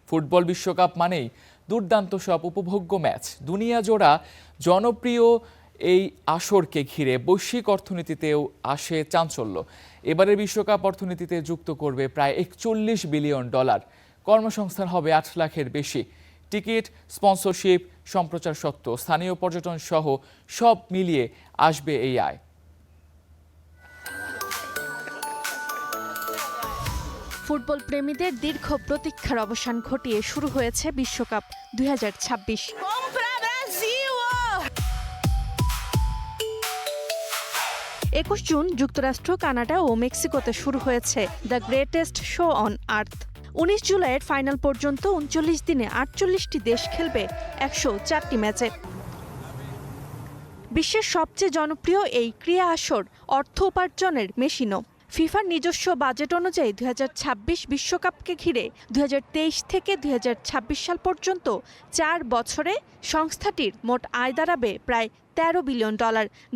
Football বিশ্বকাপ মানেই দুর্দান্ত সব উপভোগ্য ম্যাচ। দুনিয়া জোড়া জনপ্রিয় এই আসরকে ঘিরে বৈশ্বিক অর্থনীতিতেও আসে চাঞ্চল্য। এবারের বিশ্বকাপ অর্থনীতিতে যুক্ত করবে প্রায় $41 বিলিয়ন। কর্মসংস্থান হবে 8 লাখের বেশি। টিকিট, স্পন্সরশিপ, সম্প্রচার সত্ত্ব, স্থানীয় পর্যটন সহ সব মিলিয়ে আসবে এই আয়। ফুটবল প্রেমীদের দীর্ঘ প্রতীক্ষার অবসান ঘটিয়ে শুরু হয়েছে বিশ্বকাপ 2026। 21 জুন যুক্তরাষ্ট্র, কানাডা ও মেক্সিকোতে শুরু হয়েছে the greatest show on earth. 19 জুলাইয়ের ফাইনাল পর্যন্ত 39 দিনে 48টি দেশ খেলবে 104টি ম্যাচে। বিশ্বের সবচেয়ে জনপ্রিয় এই ক্রীড়া আসর অর্থ উপার্জনের মেশিনও। ফিফার নিজস্ব বাজেট অনুযায়ী 2026 বিশ্বকাপকে ঘিরে 2023 থেকে 2026 সাল পর্যন্ত 4 বছরে সংস্থাটির মোট আয় দাঁড়াবে প্রায় $13 বিলিয়ন,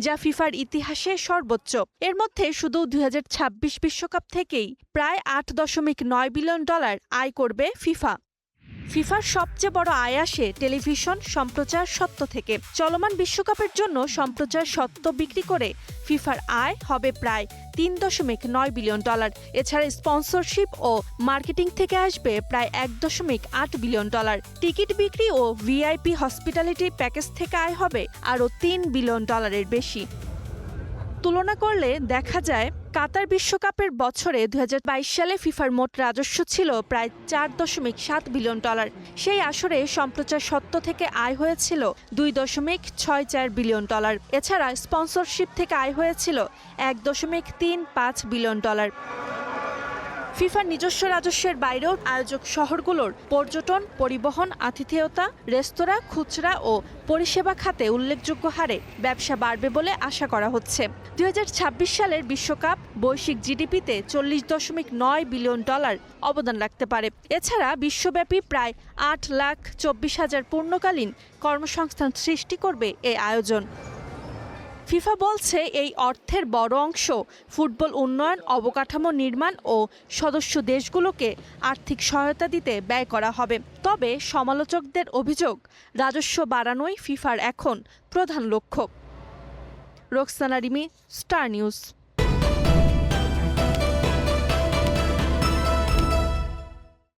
যা ফিফার ইতিহাসে সর্বোচ্চ। এর মধ্যে শুধু 2026 বিশ্বকাপ থেকেই প্রায় $8.9 বিলিয়ন আয় করবে ফিফা। ফিফার সবচেয়ে বড় আয় আসে টেলিভিশন সম্প্রচার সত্ত্ব থেকে। চলমান বিশ্বকাপের জন্য সম্প্রচার সত্ত্ব বিক্রি করে ফিফার আয় হবে প্রায় $3.9 বিলিয়ন। এছাড়া স্পন্সরশিপ ও মার্কেটিং থেকে আসবে প্রায় $1.8 বিলিয়ন। টিকিট বিক্রি ও ভিআইপি হসপিটালিটি প্যাকেজ থেকে আয় হবে আরও $3 বিলিয়ন বেশি। তুলনা করলে দেখা যায় কাতার বিশ্বকাপের বছরে 2022 সালে ফিফার মোট রাজস্ব ছিল প্রায় $4.7 বিলিয়ন। সেই আসরে সম্প্রচার সত্ত্ব থেকে আয় হয়েছিল $2.64 বিলিয়ন। এছাড়া স্পন্সরশিপ থেকে আয় হয়েছিল $1.35 বিলিয়ন। ফিফার নিজস্ব রাজস্বের বাইরেও আয়োজক শহরগুলোর পর্যটন, পরিবহন, আতিথেয়তা, রেস্তোরাঁ, খুচরা ও পরিষেবা খাতে উল্লেখযোগ্য হারে ব্যবসা বাড়বে বলে আশা করা হচ্ছে। 2026 সালের বিশ্বকাপ বৈশ্বিক জিডিপিতে $40.9 বিলিয়ন অবদান রাখতে পারে। এছাড়া বিশ্বব্যাপী প্রায় 8,24,000 পূর্ণকালীন কর্মসংস্থান সৃষ্টি করবে এই আয়োজন। ফিফা বলছে এই অর্থের বড় অংশ ফুটবল উন্নয়ন, অবকাঠামো নির্মাণ ও সদস্য দেশগুলোকে আর্থিক সহায়তা দিতে ব্যয় করা হবে। তবে সমালোচকদের অভিযোগ, রাজস্ব বাড়ানোই ফিফার এখন প্রধান লক্ষ্য। Roksana Rimi, star news.